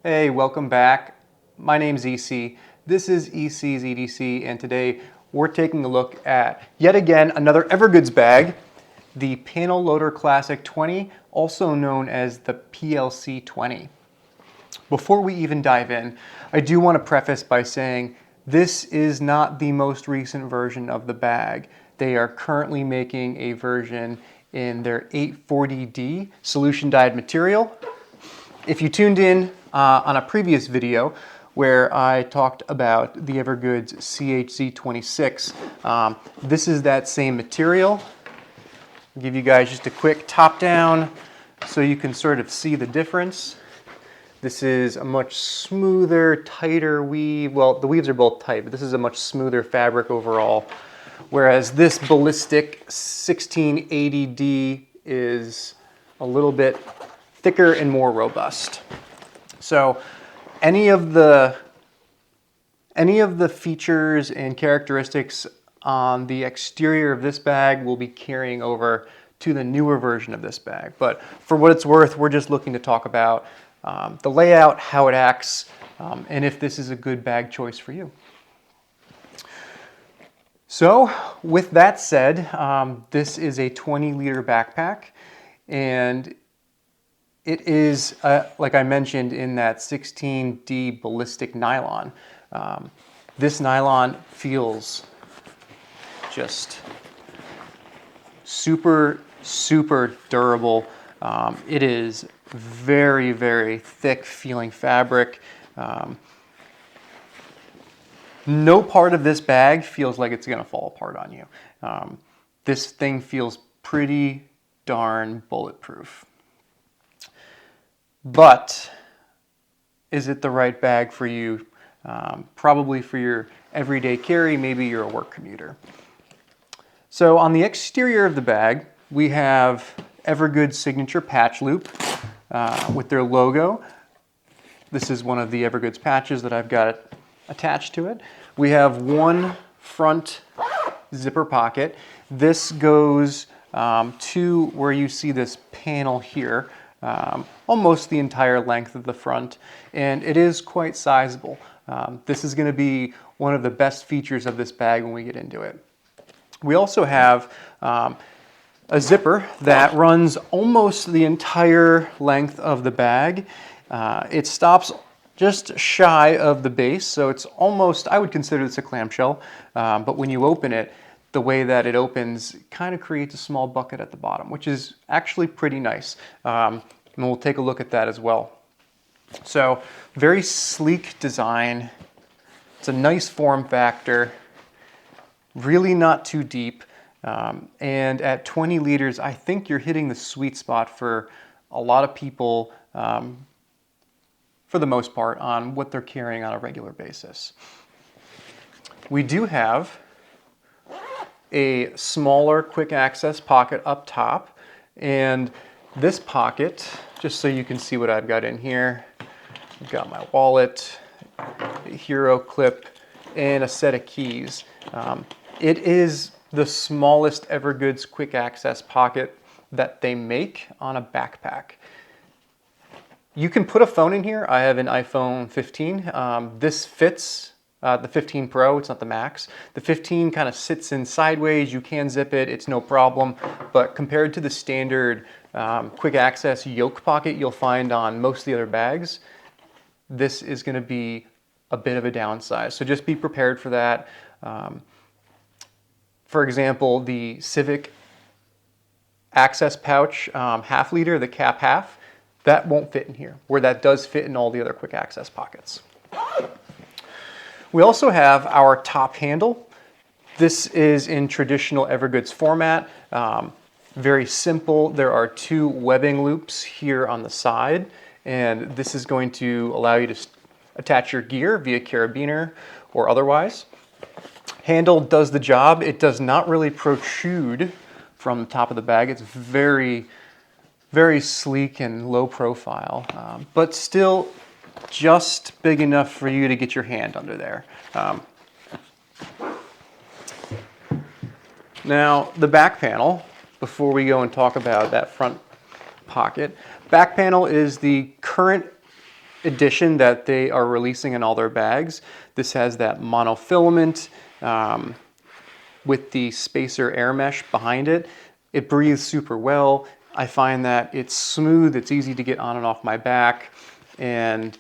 Hey, welcome back. My name's EC. This is EC's EDC, and today we're taking a look at, yet again, another EVERGOODS bag, the Panel Loader Classic 20, also known as the PLC20. Before we even dive in, I do want to preface by saying this is not the most recent version of the bag. They are currently making a version in their 840D solution dyed material. If you tuned in on a previous video where I talked about the EVERGOODS CHZ26, this is that same material. I'll give you guys just a quick top down so you can sort of see the difference. This is a much smoother, tighter weave. Well, the weaves are both tight, but this is a much smoother fabric overall. Whereas this ballistic 1680D is a little bit thicker and more robust. So any of the features and characteristics on the exterior of this bag will be carrying over to the newer version of this bag. But for what it's worth, we're just looking to talk about the layout, how it acts, and if this is a good bag choice for you. So with that said, this is a 20-liter backpack, and it is, like I mentioned, in that 16D ballistic nylon. This nylon feels just super, super durable. It is very, very thick feeling fabric. No part of this bag feels like it's gonna fall apart on you. This thing feels pretty darn bulletproof. But is it the right bag for you? Probably for your everyday carry, maybe you're a work commuter. So on the exterior of the bag, we have EVERGOODS signature patch loop with their logo. This is one of the EVERGOODS patches that I've got attached to it. We have one front zipper pocket. This goes to where you see this panel here, almost the entire length of the front, and it is quite sizable. This is going to be one of the best features of this bag when we get into it. We also have a zipper that runs almost the entire length of the bag. It stops just shy of the base, so it's almost, I would consider this a clamshell, but when you open it, the way that it opens kind of creates a small bucket at the bottom, which is actually pretty nice. And we'll take a look at that as well. So very sleek design. It's a nice form factor, really not too deep. And at 20 liters, I think you're hitting the sweet spot for a lot of people, for the most part, on what they're carrying on a regular basis. We do have a smaller quick access pocket up top, and this pocket, just so you can see what I've got in here, I've got my wallet, a hero clip, and a set of keys. It is the smallest EVERGOODS quick access pocket that they make on a backpack. You can put a phone in here. I have an iPhone 15. This fits the 15 Pro, it's not the Max. The 15 kind of sits in sideways. You can zip it, it's no problem. But compared to the standard quick access yoke pocket you'll find on most of the other bags, this is going to be a bit of a downsize. So just be prepared for that. For example, the Civic access pouch half liter, the cap half, that won't fit in here, where that does fit in all the other quick access pockets. We also have our top handle. This is in traditional EVERGOODS format. Very simple. There are two webbing loops here on the side, and this is going to allow you to attach your gear via carabiner or otherwise. Handle does the job. It does not really protrude from the top of the bag. It's very, very sleek and low profile, but still just big enough for you to get your hand under there. Now, the back panel, before we go and talk about that front pocket, back panel is the current edition that they are releasing in all their bags. This has that monofilament with the spacer air mesh behind it. It breathes super well. I find that it's smooth, it's easy to get on and off my back, and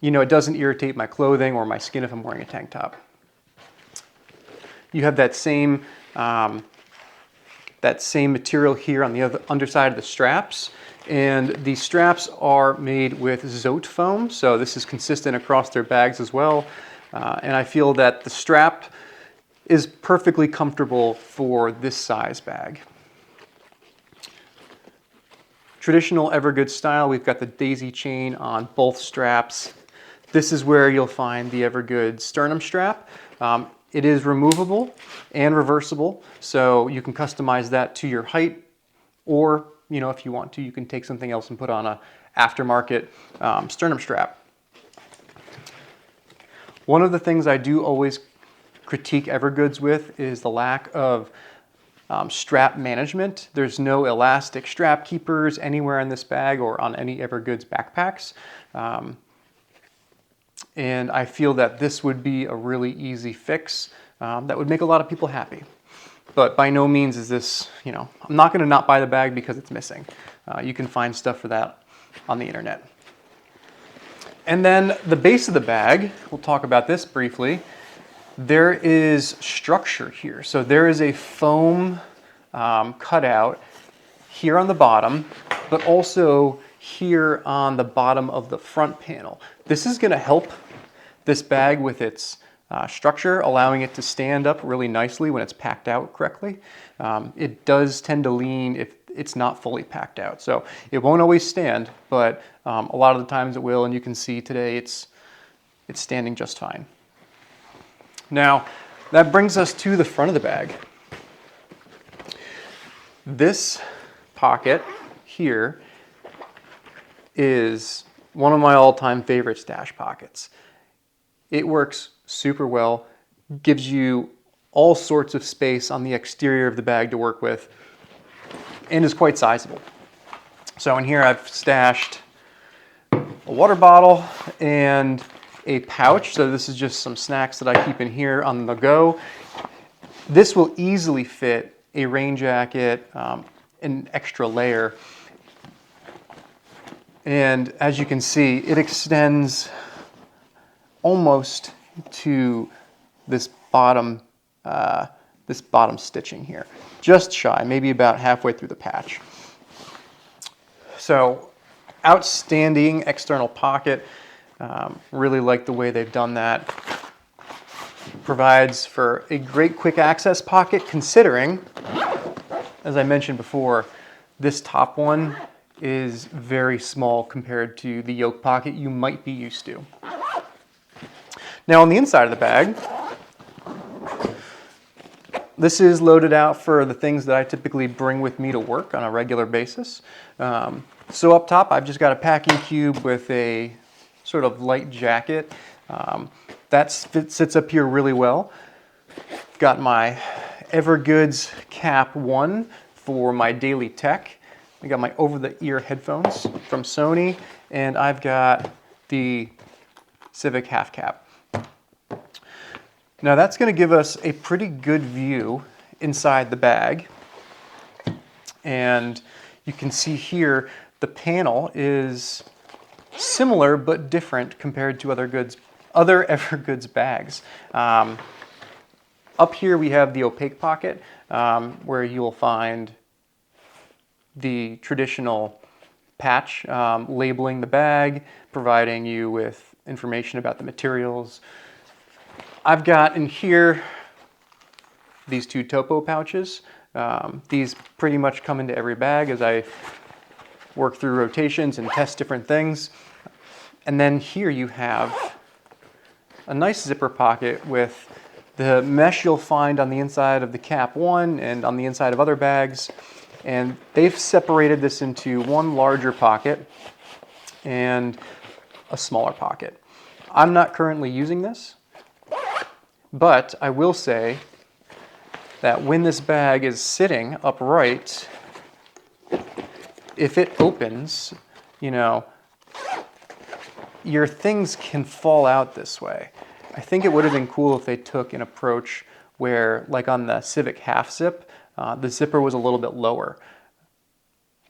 you know, it doesn't irritate my clothing or my skin if I'm wearing a tank top. You have that same material here on the other underside of the straps, and the straps are made with Zote foam, so this is consistent across their bags as well. And I feel that the strap is perfectly comfortable for this size bag. Traditional EVERGOODS style, we've got the daisy chain on both straps. This is where you'll find the EVERGOODS sternum strap. It is removable and reversible, so you can customize that to your height, or you know, if you want to, you can take something else and put on a aftermarket sternum strap. One of the things I do always critique EVERGOODS with is the lack of strap management. There's no elastic strap keepers anywhere in this bag or on any EVERGOODS backpacks. And I feel that this would be a really easy fix that would make a lot of people happy. But by no means is this, you know, I'm not going to not buy the bag because it's missing. You can find stuff for that on the internet. And then the base of the bag, we'll talk about this briefly. There is structure here. So there is a foam cutout here on the bottom, but also here on the bottom of the front panel. This is going to help this bag with its structure, allowing it to stand up really nicely when it's packed out correctly. It does tend to lean if it's not fully packed out. So it won't always stand, but a lot of the times it will, and you can see today it's standing just fine. Now, that brings us to the front of the bag. This pocket here is one of my all-time favorite stash pockets. It works super well, gives you all sorts of space on the exterior of the bag to work with, and is quite sizable. So in here I've stashed a water bottle and a pouch. So this is just some snacks that I keep in here on the go. This will easily fit a rain jacket, an extra layer. And as you can see, it extends almost to this bottom stitching here. Just shy, maybe about halfway through the patch. So outstanding external pocket. Really like the way they've done that. Provides for a great quick access pocket, considering, as I mentioned before, this top one is very small compared to the yoke pocket you might be used to. Now on the inside of the bag, this is loaded out for the things that I typically bring with me to work on a regular basis. So up top, I've just got a packing cube with a sort of light jacket. That sits up here really well. Got my EVERGOODS Cap 1 for my daily tech. I got my over-the-ear headphones from Sony, and I've got the Civic half cap. Now that's going to give us a pretty good view inside the bag. And you can see here the panel is similar but different compared to other EVERGOODS bags. Up here we have the opaque pocket where you will find the traditional patch labeling the bag, providing you with information about the materials. I've got in here these two topo pouches. These pretty much come into every bag as I work through rotations and test different things. And then here you have a nice zipper pocket with the mesh you'll find on the inside of the Cap 1 and on the inside of other bags. And they've separated this into one larger pocket and a smaller pocket. I'm not currently using this, but I will say that when this bag is sitting upright, if it opens, you know, your things can fall out this way. I think it would have been cool if they took an approach where, like on the Civic half zip, the zipper was a little bit lower.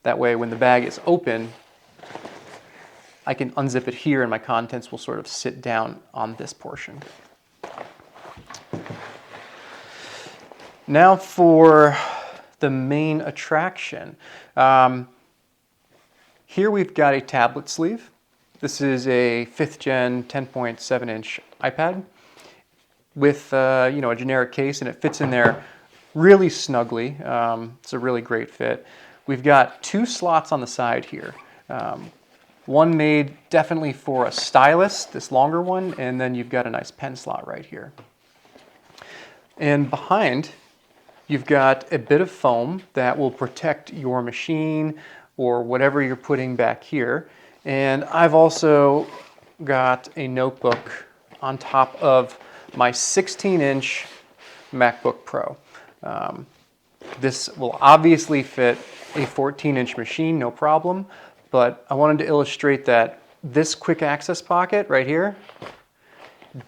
That way when the bag is open, I can unzip it here and my contents will sort of sit down on this portion. Now for the main attraction. Here we've got a tablet sleeve. This is a 5th gen 10.7 inch iPad with a generic case, and it fits in there really snugly. It's a really great fit. We've got 2 slots on the side here. One made definitely for a stylus, this longer one, and then you've got a nice pen slot right here. And behind, you've got a bit of foam that will protect your machine or whatever you're putting back here. And I've also got a notebook on top of my 16-inch MacBook Pro. This will obviously fit a 14-inch machine, no problem, but I wanted to illustrate that this quick access pocket right here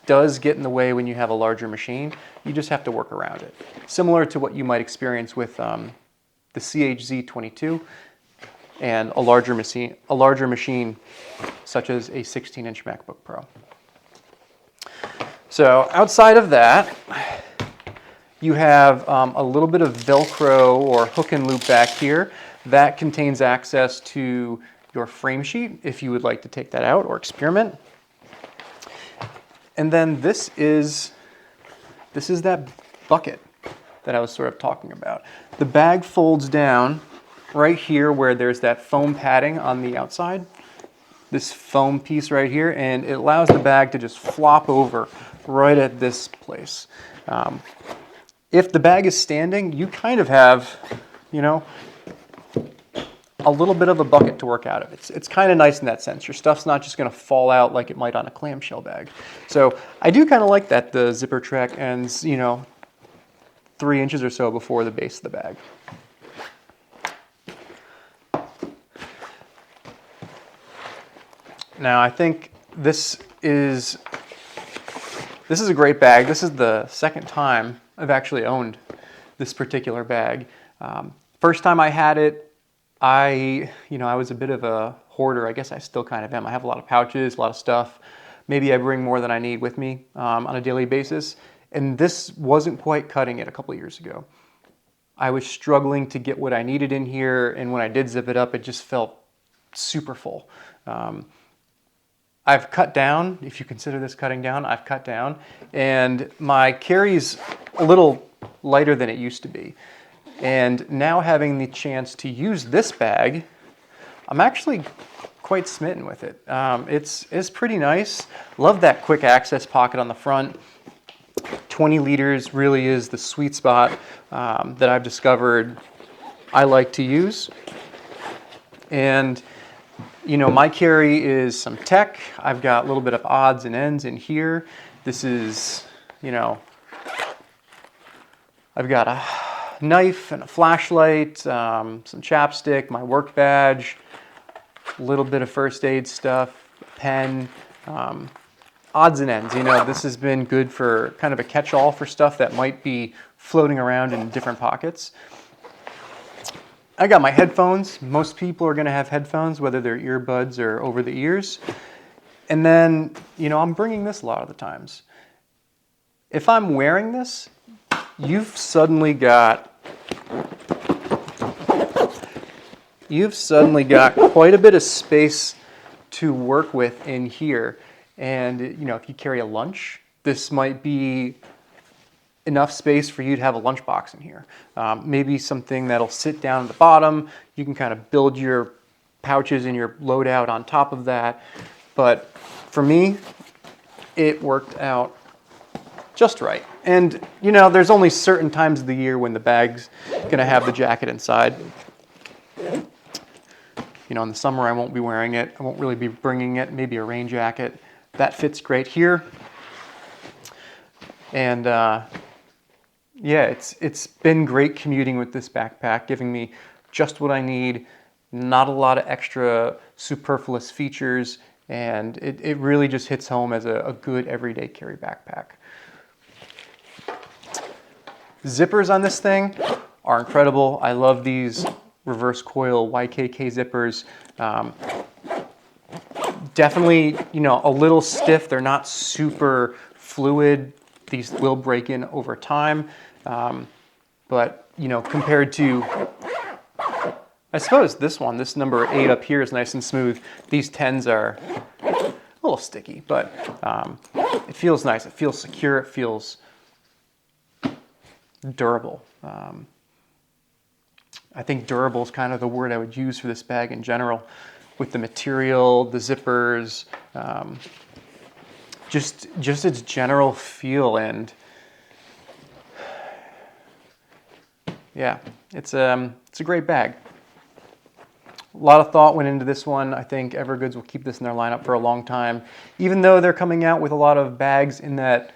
does get in the way when you have a larger machine. You just have to work around it. Similar to what you might experience with the CHZ22 and a larger machine such as a 16-inch MacBook Pro. So outside of that, you have a little bit of Velcro or hook and loop back here. That contains access to your frame sheet if you would like to take that out or experiment. And then this is that bucket that I was sort of talking about. The bag folds down right here where there's that foam padding on the outside. This foam piece right here, and it allows the bag to just flop over right at this place. If the bag is standing, you kind of have, a little bit of a bucket to work out of. It's kind of nice in that sense. Your stuff's not just going to fall out like it might on a clamshell bag. So I do kind of like that the zipper track ends, 3 inches or so before the base of the bag. Now I think this is a great bag. This is the second time I've actually owned this particular bag. First time I had it, I was a bit of a hoarder. I guess I still kind of am. I have a lot of pouches, a lot of stuff. Maybe I bring more than I need with me on a daily basis. And this wasn't quite cutting it a couple years ago. I was struggling to get what I needed in here, and when I did zip it up, it just felt super full. I've cut down, if you consider this cutting down, I've cut down, and my carry's a little lighter than it used to be. And now having the chance to use this bag, I'm actually quite smitten with it. It's pretty nice. Love that quick access pocket on the front. 20 liters really is the sweet spot that I've discovered I like to use. And my carry is some tech. I've got a little bit of odds and ends in here. This is, I've got a knife and a flashlight, some chapstick, my work badge, a little bit of first aid stuff, a pen, odds and ends. This has been good for kind of a catch-all for stuff that might be floating around in different pockets. I got my headphones. Most people are going to have headphones, whether they're earbuds or over the ears. And then, I'm bringing this a lot of the times. If I'm wearing this, you've suddenly got quite a bit of space to work with in here. And, if you carry a lunch, this might be enough space for you to have a lunchbox in here. Maybe something that'll sit down at the bottom. You can kind of build your pouches and your loadout on top of that. But for me, it worked out just right. And, there's only certain times of the year when the bag's gonna have the jacket inside. In the summer I won't be wearing it. I won't really be bringing it, maybe a rain jacket. That fits great here. And yeah, it's been great commuting with this backpack, giving me just what I need, not a lot of extra superfluous features, and it really just hits home as a good everyday carry backpack. Zippers on this thing are incredible. I love these reverse coil YKK zippers. Definitely, you know, a little stiff. They're not super fluid. These will break in over time. But, you know, compared to, I suppose this one, this number 8 up here is nice and smooth. These 10s are a little sticky, but it feels nice. It feels secure. It feels durable. I think durable is kind of the word I would use for this bag in general, with the material, the zippers, just its general feel. And yeah, it's a great bag. A lot of thought went into this one. I think EVERGOODS will keep this in their lineup for a long time, even though they're coming out with a lot of bags in that,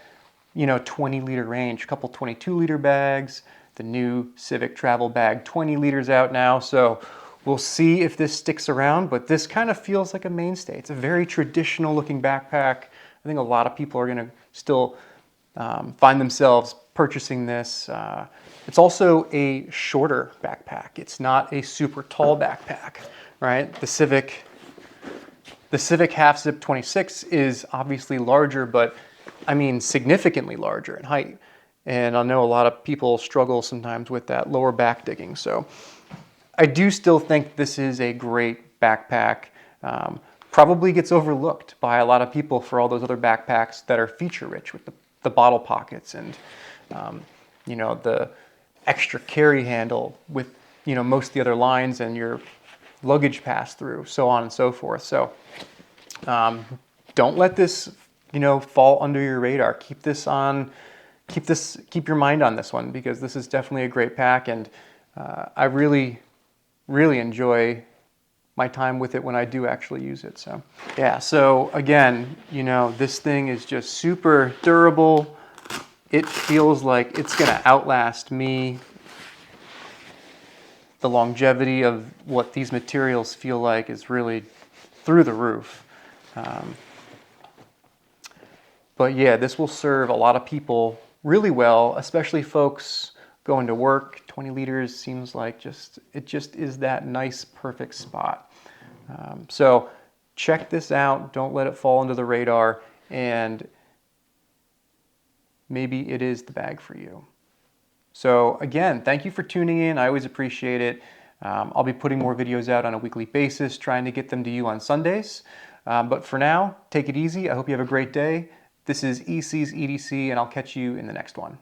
you know, 20-liter range. A couple 22-liter bags, the new Civic Travel Bag 20 liters out now. So we'll see if this sticks around, but this kind of feels like a mainstay. It's a very traditional looking backpack. I think a lot of people are gonna still find themselves purchasing this. It's also a shorter backpack. It's not a super tall backpack, right? The Civic Half Zip 26 is obviously larger, but I mean significantly larger in height. And I know a lot of people struggle sometimes with that lower back digging. So I do still think this is a great backpack. Probably gets overlooked by a lot of people for all those other backpacks that are feature rich with the bottle pockets and you know, the extra carry handle with, you know, most of the other lines and your luggage pass through, so on and so forth. So don't let this, you know, fall under your radar. Keep your mind on this one, because this is definitely a great pack, and I really enjoy my time with it when I do actually use it. So yeah, so again, you know, this thing is just super durable. It feels like it's gonna outlast me. The longevity of what these materials feel like is really through the roof. But yeah, this will serve a lot of people really well, especially folks going to work. 20 liters seems like it just is that nice, perfect spot. So check this out. Don't let it fall under the radar, and maybe it is the bag for you. So again, thank you for tuning in. I always appreciate it. I'll be putting more videos out on a weekly basis, trying to get them to you on Sundays. But for now, take it easy. I hope you have a great day. This is EC's EDC, and I'll catch you in the next one.